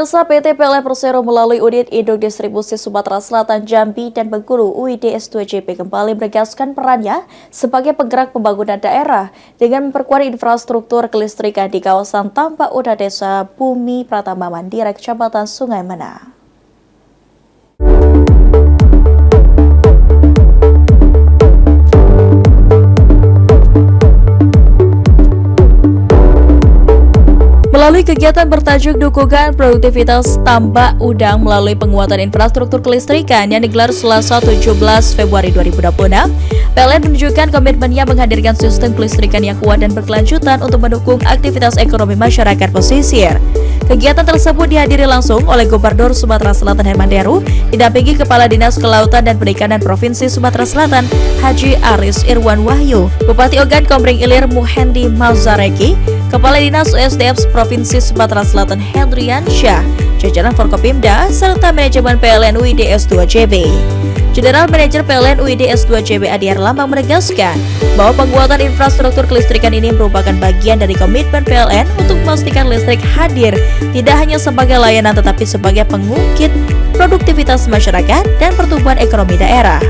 Pemirsa, PT PLN Persero melalui unit induk distribusi Sumatera Selatan, Jambi, dan Bengkulu UIDS2JB kembali menegaskan perannya sebagai penggerak pembangunan daerah dengan memperkuat infrastruktur kelistrikan di kawasan Tambak Uda Desa Bumi Pratama Mandira, Kecamatan Sungai Mena. Melalui kegiatan bertajuk Dukungan Produktivitas Tambak Udang melalui penguatan infrastruktur kelistrikan yang digelar Selasa 17 Februari 2026, PLN menunjukkan komitmennya menghadirkan sistem kelistrikan yang kuat dan berkelanjutan untuk mendukung aktivitas ekonomi masyarakat pesisir. Kegiatan tersebut dihadiri langsung oleh Gubernur Sumatera Selatan Herman Deru, didampingi Kepala Dinas Kelautan dan Perikanan Provinsi Sumatera Selatan Haji Aris Irwan Wahyu, Bupati Ogan Komering Ilir Muhendi Mazareki, Kepala Dinas USDM Provinsi Sumatera Selatan Hendrian Syah, jajaran Forkopimda, serta manajemen PLN UIDS2JB. General Manager PLN UIDS2JB Adi Herlambang menegaskan bahwa penguatan infrastruktur kelistrikan ini merupakan bagian dari komitmen PLN untuk memastikan listrik hadir tidak hanya sebagai layanan tetapi sebagai pengungkit produktivitas masyarakat dan pertumbuhan ekonomi daerah.